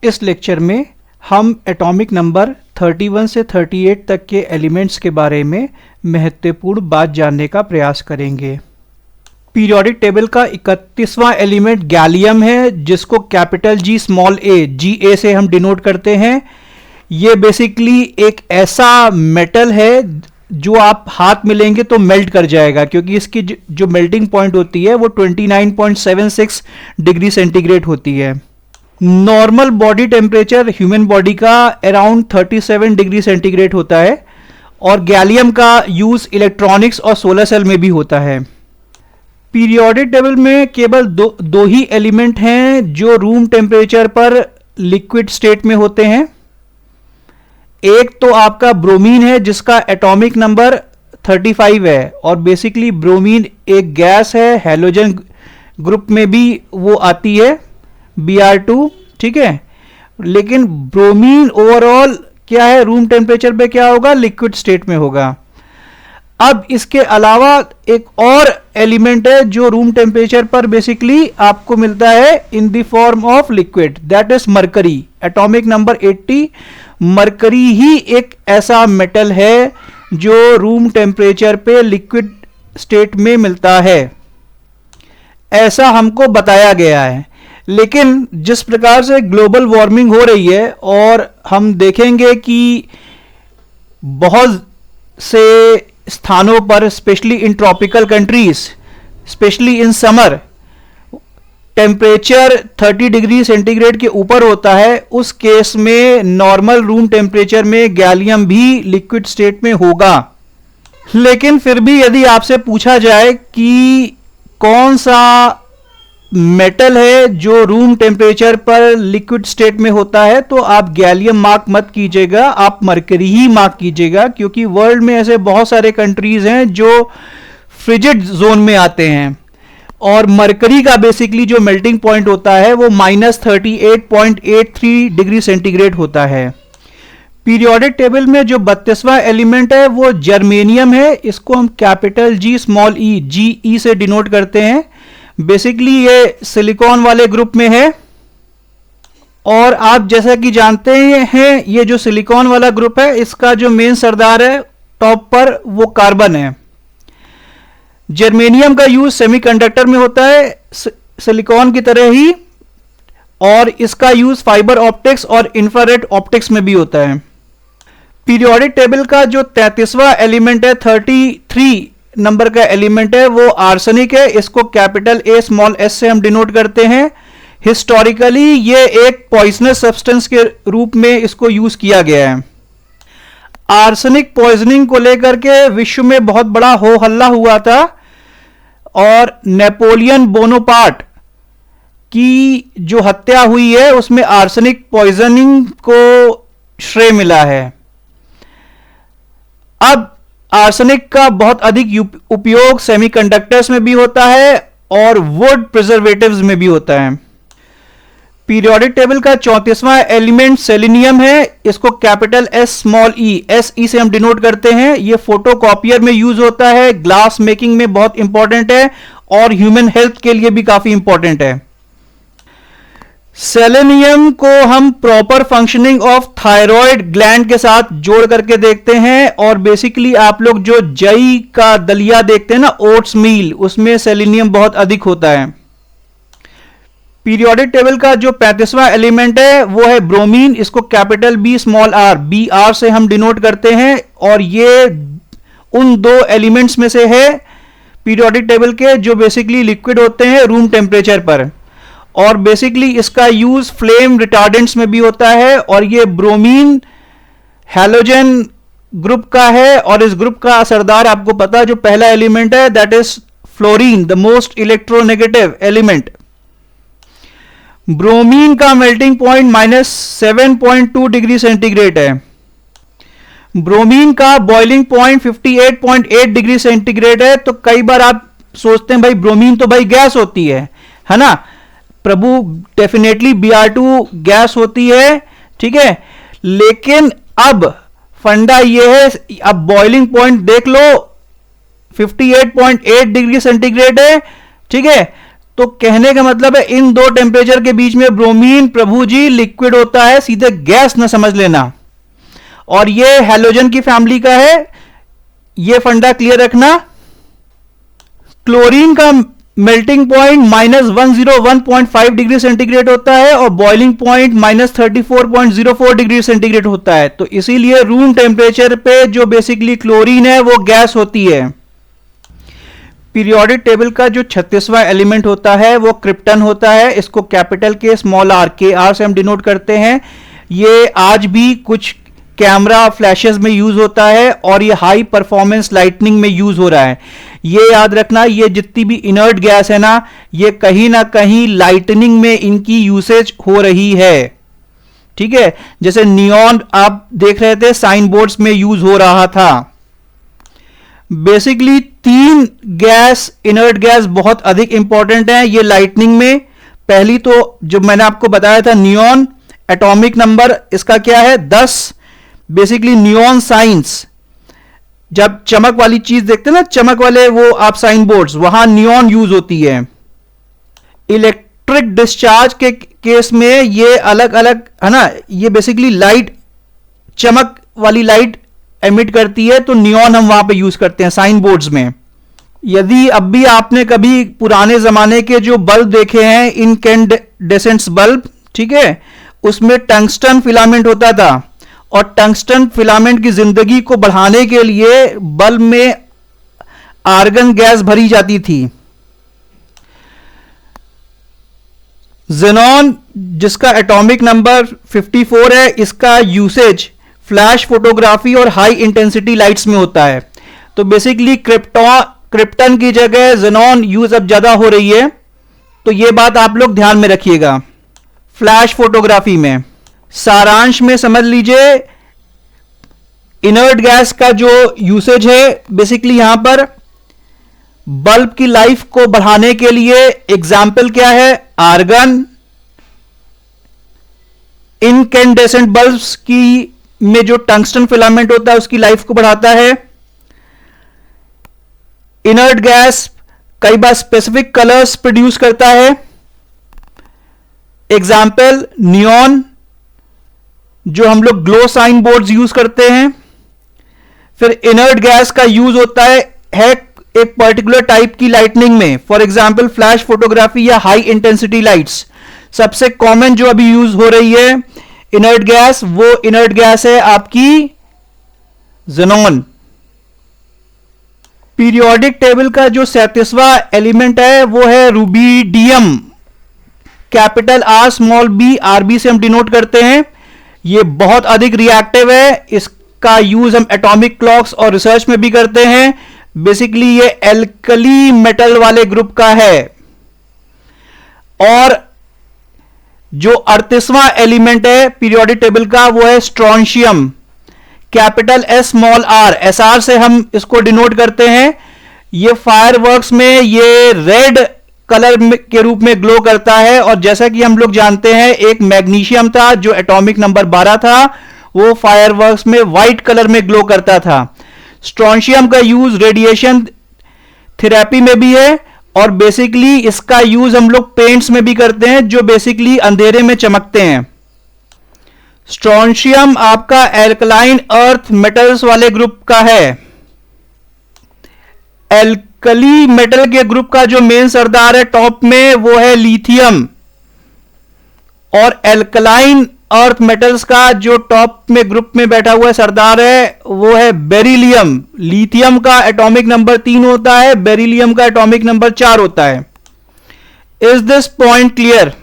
इस लेक्चर में हम एटॉमिक नंबर 31 से 38 तक के एलिमेंट्स के बारे में महत्वपूर्ण बात जानने का प्रयास करेंगे। पीरियोडिक टेबल का 31वां एलिमेंट गैलियम है, जिसको कैपिटल जी स्मॉल ए GA से हम डिनोट करते हैं। ये बेसिकली एक ऐसा मेटल है जो आप हाथ में लेंगे तो मेल्ट कर जाएगा, क्योंकि इसकी जो मेल्टिंग पॉइंट होती है वो 29.76 डिग्री सेंटीग्रेड होती है। Normal body temperature human body का अराउंड 37 डिग्री सेंटीग्रेड होता है, और गैलियम का यूज इलेक्ट्रॉनिक्स और सोलर सेल में भी होता है। पीरियोडिक टेबल में केवल दो ही एलिमेंट हैं जो रूम टेम्परेचर पर लिक्विड स्टेट में होते हैं। एक तो आपका ब्रोमीन है, जिसका एटॉमिक नंबर 35 है, और बेसिकली ब्रोमीन एक गैस है, हैलोजन ग्रुप में भी वो आती है Br2, ठीक है। लेकिन ब्रोमीन ओवरऑल क्या है, रूम टेम्परेचर पे क्या होगा, लिक्विड स्टेट में होगा। अब इसके अलावा एक और एलिमेंट है जो रूम टेम्परेचर पर बेसिकली आपको मिलता है in the form of liquid, that is mercury, atomic number 80। Mercury ही एक ऐसा मेटल है जो रूम टेम्परेचर पे लिक्विड स्टेट में मिलता है, ऐसा हमको बताया गया है। लेकिन जिस प्रकार से ग्लोबल वार्मिंग हो रही है, और हम देखेंगे कि बहुत से स्थानों पर, specially in tropical countries, specially in summer, temperature 30 degree centigrade के ऊपर होता है। उस केस में नॉर्मल रूम टेम्परेचर में गैलियम भी लिक्विड स्टेट में होगा। लेकिन फिर भी यदि आपसे पूछा जाए कि कौन सा मेटल है जो रूम टेम्परेचर पर लिक्विड स्टेट में होता है, तो आप गैलियम मार्क मत कीजिएगा, आप मरकरी ही मार्क कीजिएगा, क्योंकि वर्ल्ड में ऐसे बहुत सारे कंट्रीज हैं जो फ्रिजिड जोन में आते हैं, और मरकरी का बेसिकली जो मेल्टिंग पॉइंट होता है वो -38.83 डिग्री सेंटीग्रेड होता है। पीरियोडिक टेबल में जो 32वां एलिमेंट है वो जर्मेनियम है, इसको हम capital G small e GE से डिनोट करते हैं। बेसिकली ये सिलिकॉन वाले ग्रुप में है, और आप जैसा कि जानते हैं ये जो सिलिकॉन वाला ग्रुप है, इसका जो मेन सरदार है टॉप पर वो कार्बन है। जर्मेनियम का यूज सेमीकंडक्टर में होता है सिलिकॉन की तरह ही, और इसका यूज फाइबर ऑप्टिक्स और इंफ्रारेड ऑप्टिक्स में भी होता है। पीरियोडिक टेबल का जो 33वां एलिमेंट है, 33 नंबर का एलिमेंट है, वो आर्सेनिक है, इसको कैपिटल A स्मॉल s से हम डिनोट करते हैं। हिस्टोरिकली ये एक पॉइजनस सब्सटेंस के रूप में इसको यूज किया गया है। आर्सेनिक पॉइजनिंग को लेकर के विश्व में बहुत बड़ा हो हल्ला हुआ था, और नेपोलियन बोनापार्ट की जो हत्या हुई है उसमें आर्सेनिक पॉइजनिंग को श्रेय मिला है। अब आर्सेनिक का बहुत अधिक उपयोग सेमीकंडक्टर्स में भी होता है और वुड प्रिजर्वेटिव्स में भी होता है। पीरियोडिक टेबल का 34वां एलिमेंट सेलेनियम है, इसको capital S small e SE से हम डिनोट करते हैं। ये फोटोकॉपियर में यूज होता है, ग्लास मेकिंग में बहुत इंपॉर्टेंट है, और ह्यूमन हेल्थ के लिए भी काफी इंपॉर्टेंट है। सेलेनियम को हम proper functioning of thyroid gland के साथ जोड़ करके देखते हैं, और बेसिकली आप लोग जो जई का दलिया देखते हैं ना, ओट्स मील, उसमें सेलेनियम बहुत अधिक होता है। पीरियोडिक टेबल का जो 35वां एलिमेंट है वो है ब्रोमीन, इसको capital B small r BR से हम डिनोट करते हैं, और ये उन दो एलिमेंट्स में से है पीरियोडिक टेबल के जो बेसिकली लिक्विड होते हैं रूम टेम्परेचर पर, और बेसिकली इसका यूज फ्लेम रिटार्डेंट्स में भी होता है। और ये ब्रोमीन हैलोजन ग्रुप का है, और इस ग्रुप का सरदार आपको पता है जो पहला एलिमेंट है, that is fluorine, the most electronegative element. Bromine का मेल्टिंग पॉइंट -7.2 डिग्री सेंटीग्रेड है। ब्रोमीन का बॉइलिंग पॉइंट 58.8 डिग्री सेंटीग्रेड है। तो कई बार आप सोचते हैं भाई ब्रोमीन तो भाई गैस होती है ना प्रभु, डेफिनेटली Br2 गैस होती है, ठीक है। लेकिन अब फंडा ये है, अब बॉइलिंग पॉइंट देख लो 58.8 डिग्री सेंटीग्रेड है, ठीक है। तो कहने का मतलब है इन दो टेम्परेचर के बीच में ब्रोमीन प्रभु जी लिक्विड होता है, सीधे गैस ना समझ लेना। और ये हैलोजन की फैमिली का है, ये फंडा क्लियर रखना। क्लोरीन का मेल्टिंग पॉइंट -101.5 डिग्री सेंटीग्रेड होता है और बॉइलिंग पॉइंट -34.04 डिग्री सेंटीग्रेड होता है। तो इसीलिए रूम टेम्परेचर पे जो बेसिकली क्लोरीन है वो गैस होती है। पीरियोडिक टेबल का जो 36वां एलिमेंट होता है वो क्रिप्टन होता है। इसको कैपिटल के स्मॉल आर के आर से हम डिनोट करते हैं। ये आज भी कुछ कैमरा फ्लैशेस में यूज होता है और ये हाई परफॉर्मेंस लाइटनिंग में यूज हो रहा है। ये याद रखना, ये जितनी भी इनर्ट गैस है ना, ये कहीं ना कहीं लाइटनिंग में इनकी यूसेज हो रही है। ठीक है, जैसे नियॉन आप देख रहे थे साइन बोर्ड्स में यूज हो रहा था। बेसिकली 3 गैस, इनर्ट गैस बहुत अधिक इंपॉर्टेंट है ये लाइटनिंग में। पहली तो जो मैंने आपको बताया था नियॉन, एटॉमिक नंबर इसका क्या है 10। बेसिकली नियॉन साइंस, जब चमक वाली चीज देखते हैं ना, चमक वाले वो आप साइन बोर्ड्स, वहां नियॉन यूज होती है। इलेक्ट्रिक डिस्चार्ज के केस में ये अलग अलग है ना, ये बेसिकली लाइट, चमक वाली लाइट एमिट करती है, तो नियॉन हम वहां पे यूज करते हैं साइन बोर्ड्स में। यदि अब भी आपने कभी पुराने जमाने के जो बल्ब देखे हैं, इनकैंडेसेंट बल्ब, ठीक है, उसमें टंगस्टन फिलामेंट होता था और टंगस्टन फिलामेंट की जिंदगी को बढ़ाने के लिए बल्ब में आर्गन गैस भरी जाती थी। ज़ेनॉन जिसका एटॉमिक नंबर 54 है, इसका यूसेज फ्लैश फोटोग्राफी और हाई इंटेंसिटी लाइट्स में होता है। तो बेसिकली क्रिप्टन की जगह ज़ेनॉन यूज अब ज्यादा हो रही है, तो यह बात आप लोग ध्यान में रखिएगा। फ्लैश फोटोग्राफी में सारांश में समझ लीजिए, इनर्ट गैस का जो यूसेज है बेसिकली यहां पर बल्ब की लाइफ को बढ़ाने के लिए एग्जाम्पल क्या है, आर्गन। इनकैंडेसेंट बल्ब्स की में जो टंगस्टन फिलामेंट होता है उसकी लाइफ को बढ़ाता है। इनर्ट गैस कई बार स्पेसिफिक कलर्स प्रोड्यूस करता है, एग्जाम्पल नियॉन जो हम लोग ग्लो साइन बोर्ड्स यूज करते हैं। फिर इनर्ट गैस का यूज होता है एक पर्टिकुलर टाइप की लाइटनिंग में, फॉर एग्जाम्पल फ्लैश फोटोग्राफी या हाई इंटेंसिटी लाइट्स। सबसे कॉमन जो अभी यूज हो रही है इनर्ट गैस, वो इनर्ट गैस है आपकी ज़ेनॉन। पीरियोडिक टेबल का जो 37वां एलिमेंट है वो है rubidium, capital R small B, RB से हम डिनोट करते हैं। ये बहुत अधिक रिएक्टिव है, इसका यूज हम एटॉमिक क्लॉक्स और रिसर्च में भी करते हैं। बेसिकली ये एल्कली मेटल वाले ग्रुप का है। और जो 38वां एलिमेंट है पीरियोडिक टेबल का वो है strontium, capital S small R, SR से हम इसको डिनोट करते हैं। ये फायरवर्क्स में ये रेड कलर के रूप में ग्लो करता है। और जैसा कि हम लोग जानते हैं एक मैग्नीशियम था जो एटॉमिक नंबर 12 था, वो फायरवर्क्स में व्हाइट कलर में ग्लो करता था। स्ट्रोंशियम का यूज रेडिएशन थेरेपी में भी है और बेसिकली इसका यूज हम लोग पेंट्स में भी करते हैं जो बेसिकली अंधेरे में चमकते हैं। स्ट्रोंशियम आपका एल्कलाइन अर्थ मेटल्स वाले ग्रुप का है। एल्कली मेटल के ग्रुप का जो मेन सरदार है टॉप में वो है लिथियम, और एल्कलाइन अर्थ मेटल्स का जो टॉप में ग्रुप में बैठा हुआ सरदार है वो है बेरिलियम। लिथियम का एटॉमिक नंबर 3 होता है, बेरिलियम का एटॉमिक नंबर 4 होता है। Is this point clear?